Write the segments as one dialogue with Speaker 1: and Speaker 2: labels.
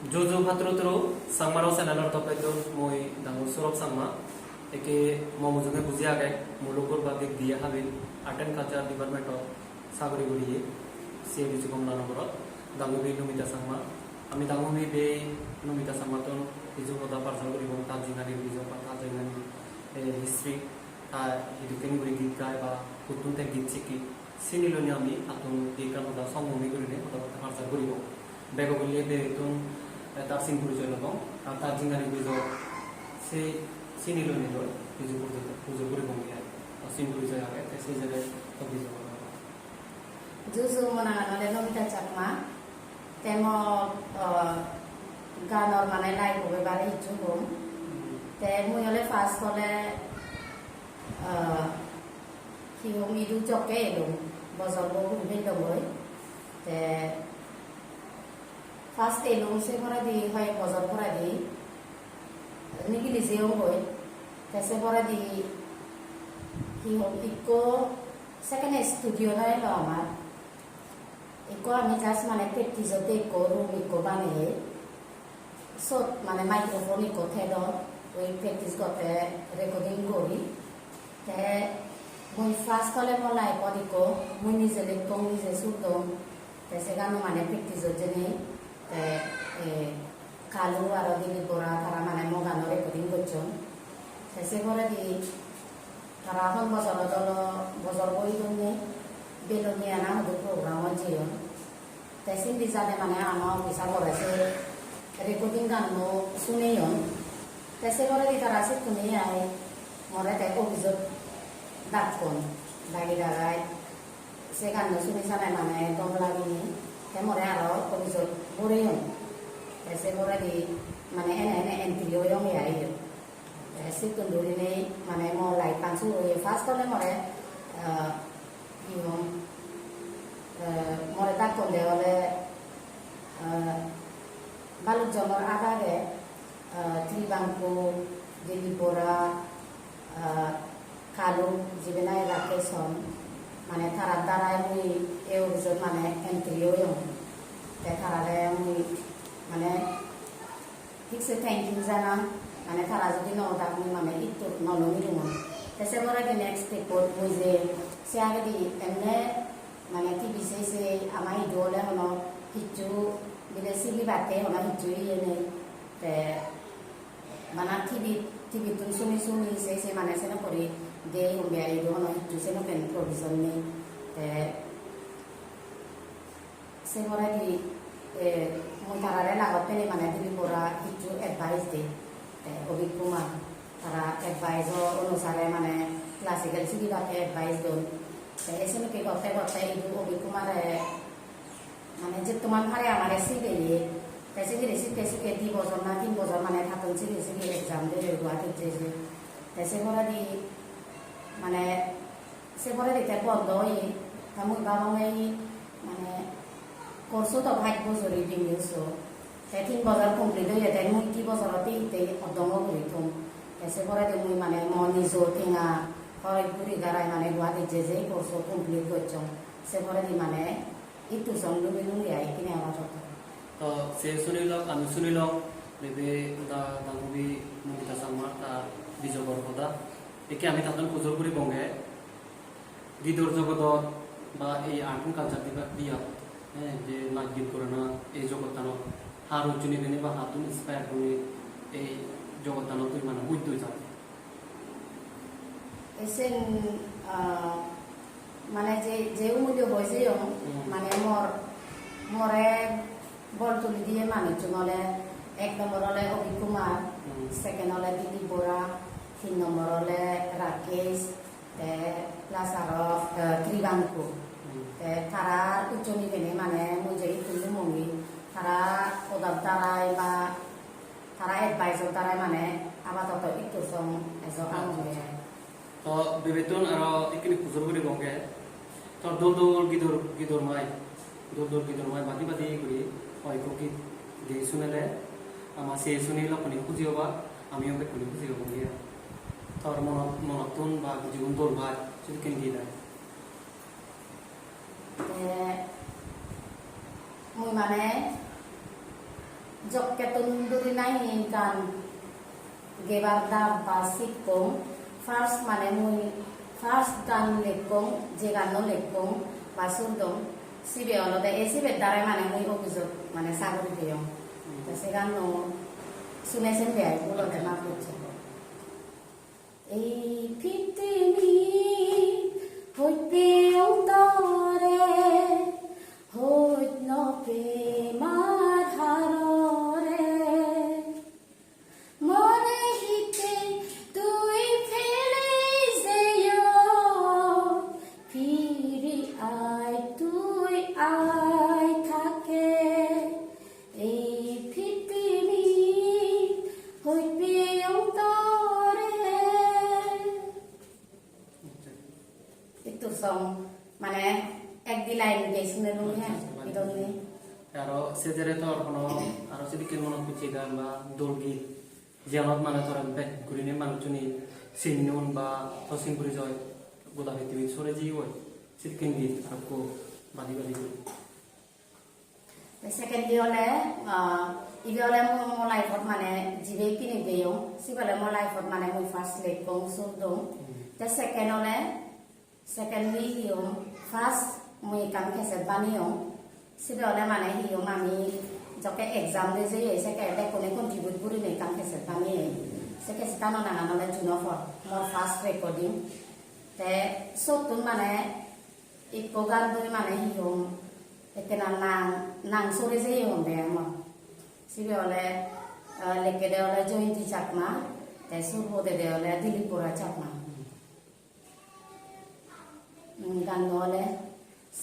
Speaker 1: Jojo Patrotro, Sangmaro Senalar Topeto, Moi, Dangusurop Sangma, Eke Momuzune Buziaga, Mulukur Badik Dia Havil, Attend Culture Department of Saguri Guri, CAD Number, Dangubi Numita Sangma, Amitangubi Bay, Numita Samaton, Izukoda Parsaguri, Tajinari, Tajinari, history, Hidukin Gurigika, Putunte Gitsiki, Siniloniami, Atun, Dika, Song Migurine, Parsaguri, Begobili, Betun. তার সিং পরিচয় লব আর তার জিঙ্গানি বিজ সে সিনিল নিল পুজো করে বঙ্গিয়া সিং পরিচয় আগে সেই জায়গায় বিজ
Speaker 2: Juzu menangani nomita cakma, temo ganor mana nai bobe bari jugum, temo yole fast kole hiu midu jokke elum, bozor bobu bindo boy, te Fast elong se pora di hoy bozor pora di nikili zeong boy tese pora di ki hom ikko second studio na lo amar ikko ami jas mane practice te ikko room ikko bane sot mane microphone ikko thedo oi practice kote recording kori te moi fast kole molai podiko moi nije lekong nije sudom tese gano mane practice jene kalu aro dili bora tara mane mo ganore recording gochon sese bora di tara hon bozor boi donne belonia na do program jion tesin disane mane ama bisa bora se recording gan no suneyon tese bora di tara se tuni ai more te obizot dakon lagi darai se gan no suni sane mane dom lagi ni temore aro obizot Murion, ese mora di mana ene entrio yang ya itu, ese tundur ini mana mau lai pansu ya fast kalau more, ini more tak konde oleh balut jamur apa ke, tribangku jadi bora kalu jibenai rakeson, mana tarat ini eurizot mana entrio yang Karare mane hikse thanking jana mane thara jodi no ta mane itto no no mirumo tese mora the next step muze se age di emne mane ti bisese amai dole hono hiccu bile sili batte hono hiccu yene te mana ti tun sumi se mane se no pori de humbe ai do hono hiccu se no pen provision ni te se mora di montarare la ottene mana di bora hiccu advice de obikuma tara advice ono sare mane classical sigi ba advice don ese no ke gotte idu obikuma re mane je tuman hare amare sigi ye tese gi resi tese ke di bozor na tin bozor mane thapon sigi exam de guati je tese bora di mane se bora di te bondo yi tamu ba ngai mane Korso to bhai bozori dingiso tetin bozar complete hoye tai mui ti bozorati te odongo guritum ese pore de mui mane moni zo tinga hoy guri garai mane guati jeje korso complete gochon se pore di mane itu songlu binu ya ikine ama jotto
Speaker 1: তো সে আমি শুনিল লেবে দা দাঙ্গুবি মুগিতা সাংমা তা বিজগর কথা একে আমি তাতন পুজোর করি বঙ্গে দিদর জগত বা এই আর্ট কালচার দিয়া যে নাচ গীত করে না এই জগৎটানো হার উজ্জনী দিনে বা হাতুন ইন্সপায়ার করে এই জগৎটানো তুই মানে বুঝতে যাবে
Speaker 2: esen মানে যে মূল্য হয়েছে মানে মরে বল তুলি দিয়ে মানুষ হলে 1 নম্বর হলে অভি কুমার সেকেন্ড হলে দিলীপ বরা 3 নম্বর হলে রাকেশ প্লাস আরো ত্রিবাঙ্কু তারা উচ্চ নিবেনে মানে মুজে ইতুলু মঙ্গি তারা ওদাব দ্বারাই বা তারা এডভাইসর দ্বারাই মানে আপাতত ইতু সং এজক আমগে
Speaker 1: তো বিবেতন আর ইকিনি পুজোর করে বঙ্গে তো দোল গিদর মাই বাদি করি হয়তো কি দিয়ে শুনেলে আমার সে শুনিল কোনি খুঁজিওবা আমিও কোনি খুঁজিও বঙ্গিয়া তোর মনতুন বা জীবন দোল ভাই যদি কেন দিয়ে দেয়
Speaker 2: muy mane Jokketun duri nai kan gebarda basikong first mane mui first gan lekong jegano lekong basundong sibe ono de sibe dare mane mui obizot mane saguri deyong segan no sunesen be ai bulo de ma puche ei pitini hoite ondore hoit no pe mar harore mone hite tui fele zeyo piri ai tui ai thake ei pitini hoite ondore itu song মানে এক দি line গেছিল no হ্যাঁ ইদনি
Speaker 1: আরো সেজেরে তো কোনো আরো যদি কেন মনে করছে গান বা দোলগীত যেমন মানে তোরা ঘুরিনে মানুষজনই সিনিয়ন বা তসিম পরিচয় গোদা পৃথিবী সরে যাই হয় সিটকেন গীত আর কো বাদি বাদি
Speaker 2: সেকেন্ড দি হলে ইবে হলে মো লাইফত মানে জিবে কিনে দেও সিবলে মো লাইফত মানে মই ফার্স্ট লেক কং সুদং তে সেকেন্ড হলে সেকেন্ডলি হিও ফার্স্ট মই কাম কেসে বানিও সিবে হলে মানে হিও আমি যকে এক্সাম দে যে এসে কে দে কোনে কন্ট্রিবিউট করি নে কাম কেসে বানিয়ে সে কেসে তানো না না Juno for more first recording তে সতুন মানে ইকো গান দই মানে হিও একেনা নাং সরে যে হিও দে আমা সিবে হলে লেকে দে হলে জয়ন্তী চাকমা তে সুরবো দে হলে দিলীপ বড়া চাকমা গান হলে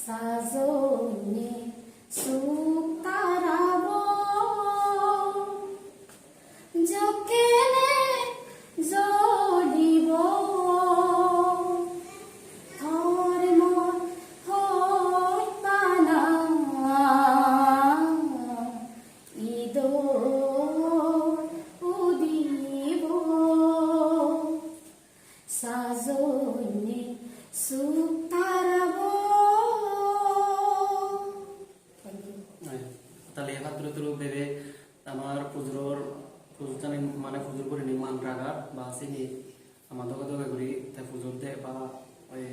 Speaker 2: সাজনি সুতারাব জকেনে জলিব থর মন হয় পানা ইদ উদিব সাজনি সুতারাব
Speaker 1: তাহলে এবার তুলো ভেবে আমার পুজোর পুজোটানি মানে পুজোর করে নির্মাণ রাগার বা সিনি আমার দোকা দোকা করি তাই পুজোর দে বা ওই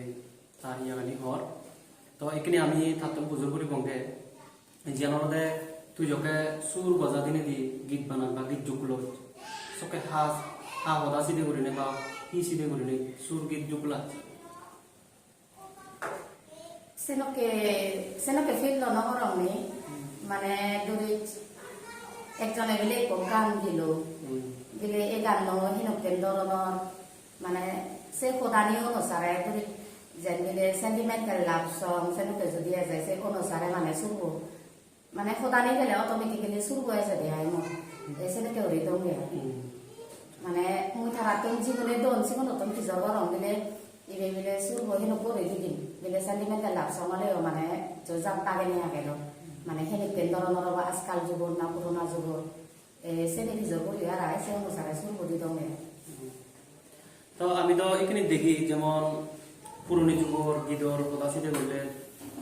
Speaker 1: তার ইয়াগানি হর তো এখানে আমি থাকতাম পুজোর করি গঙ্গে যেন তুই যকে সুর বজা দিনে দি গীত বানা বা গীত জুকলো সকে হা হদা সিদে করি নে বা হি সিদে করি নে সুর গীত জুকলা
Speaker 2: সেনকে ফিল নহরং নি মানে দuri একজনে গেলে গান দিল গেলে এই গান হিনকেন ধরনের মানে সে খোদানি অনুসারে দuri যেন গেলে সেন্টিমেন্টাল লাভ সং সেনকে যদি আছে সে অনুসারে মানে সুরবো মানে খোদানি গেলে অটোমেটিক্যালি সুরবো আছে দেয় মো সেনকে ওরি দঙ্গে মানে মুই তারা তুমি জীবনে দন জীবনে তুমি কি জব রং গেলে ইবে গেলে সুরবো হিনো করে দিদিন গেলে সেন্টিমেন্টাল লাভ সং হলেও মানে জব তাগে নিয়ে গেল মানে সেনেকেন ধরনের বা আজকাল যুগর না পুরোনা যুগর সেনে নিজের করি আর সে অনুসারে সুরবো দি দঙ্গে
Speaker 1: তো আমি তো এখানে দেখি যেমন পুরনো যুগর গীতর কথা সিদ্ধে করলে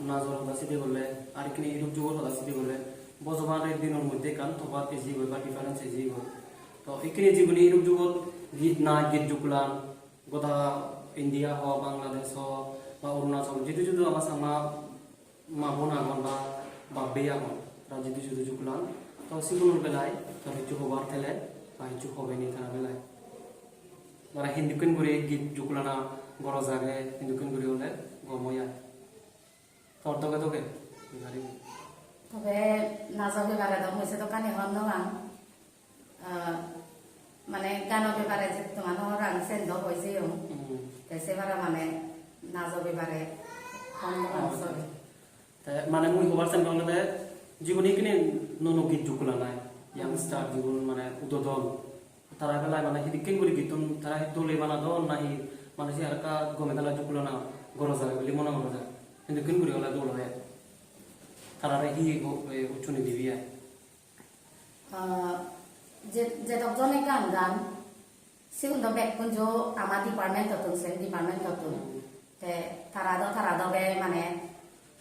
Speaker 1: নাচর কথা সিদ্ধে করলে আর এখানে ইউরোপ যুগর কথা সিদ্ধে করলে বর্তমানের দিনের মধ্যে কান থবার এজি হয় বা ডিফারেন্স এজি হয় তো এখানে জীবনে ইউরোপ যুগত গীত নাচ গীত জুকলান গোটা ইন্ডিয়া হ বাংলাদেশ হ বা অরুণাচল যেটু যদি আমার সামনা মাবন আগন বা বে আগন তারা যেটু যদি জুকলান তো সিগুলোর বেলায় তার কিছু হবার থেলে বা কিছু হবে নি তারা বেলায় তারা হিন্দুকেন করে গীত জুকলানা বড় জায়গায় হিন্দুকেন করে হলে গময়া তোর তোকে তোকে
Speaker 2: তবে নাচৰ বেপারে তো হয়েছে তো কানি হন নবাং মানে গানৰ বেপারে যে তোমার রাং সেন্দ হয়েছে সেবারে মানে নাচৰ বেপারে হন নবাং চলে
Speaker 1: মানে মুই হবার চেন বাংলাতে জীবনে কিনে নন গীত জুকলা নাই ইয়াংস্টার জীবন মানে উদদল তারা বেলায় মানে হিদিকেন করে গীত তারা দলে বানা দল নাই মানে সে আর কা গমে তালা জুকলা না গরজ যায় বলে মনে করা যায় কিন্তু কিন করে হলে দল হয় তারা হি উচ্চনি দিবি
Speaker 2: যে দজনে গান সিগুন তো বেক কুঞ্জ আমার ডিপার্টমেন্ট ততুন সেন ডিপার্টমেন্ট ততুন তে তারা দ বে মানে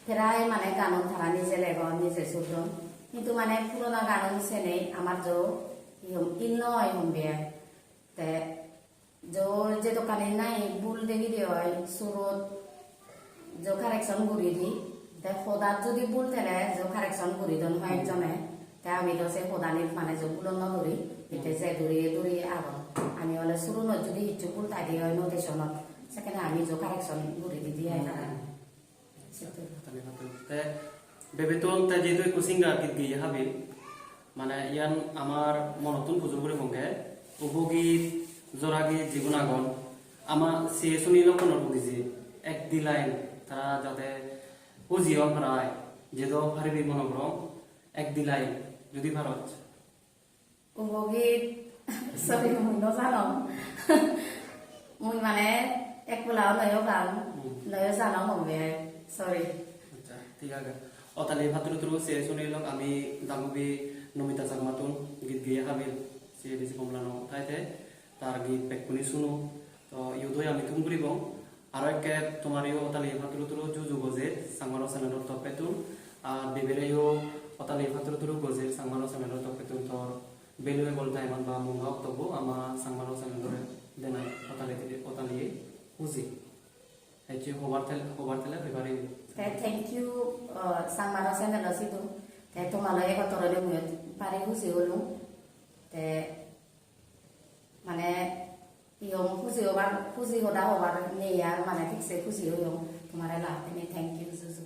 Speaker 2: প্রায় মানে গান তারা নিজে লেগ নিজে সুদন কিন্তু মানে পুরোনো গান নিচে নেই আমার ইন্ন হয় হম্বিয়া তে যে দোকানে নাই বুল দেখি দিয়ে হয় সুরত যে কারেকশন ঘুরি দি তে খোদাত যদি বুল তেলে যে কারেকশন ঘুরি দন হয় একজনে তে আমি তো সে খোদানিত মানে যে বুল ন ধরি এতে যে দূরে আগন আমি হলে সুরনত যদি হিচ্ছু বুল তাই দিয়ে হয় নোটেশনত সেখানে আমি যে কারেকশন ঘুরি দি দিয়ে
Speaker 1: বেবেতন তা যেহেতু কোচিংগা গীত গিয়ে হাবি মানে ইয়ান আমার মনতুন বুজুর করে মঙ্গে উপগীত জোড়াগীত যেগুলো আগন আমার সে শুনি লক্ষণের বুঝি এক দি লাইন তারা যাতে বুঝিও প্রায় যেহেতু হারিবি মনোগ্রম এক দি লাইন যদি ভারত
Speaker 2: উপগীত সরি মুই নজানো মুই মানে এক পোলাও নয়ও গান নয়ও জানো হবে সরি
Speaker 1: আচ্ছা ঠিক আছে অতালি ভাতুর তুরু সে শুনি লোক আমি দামুবি নমিতা চাকমাতুন গীত গিয়ে হাবিল সে বেশি কমলানো ঠাইতে তার গীত পেকুনি শুনো তো ইউদই আমি তুম করিব আর একে তোমার ইউ অতালি ভাতুর তুরু জুজু গজে সাংমানো চ্যানেলের তপেতুন আর বেবেরেও অতালি ভাতুর তুরু গজে সাংমানো চ্যানেলের তপেতুন তো বেলুয়ে বলতে এমন বা মুঙ্গা তবু আমার সাংমানো চ্যানেলের দেনাই অতালি বুঝি হেচি হবার তেলে ফেভারি
Speaker 2: thank you sang maro channel situ te তোমালৈ কতরলে মুই পারি খুশি হলুম তে মানে ইয়ম খুশি হবার নেই আর মানে ঠিকসে খুশি হইম তোমার লাভ থ্যাংক ইউ জুজু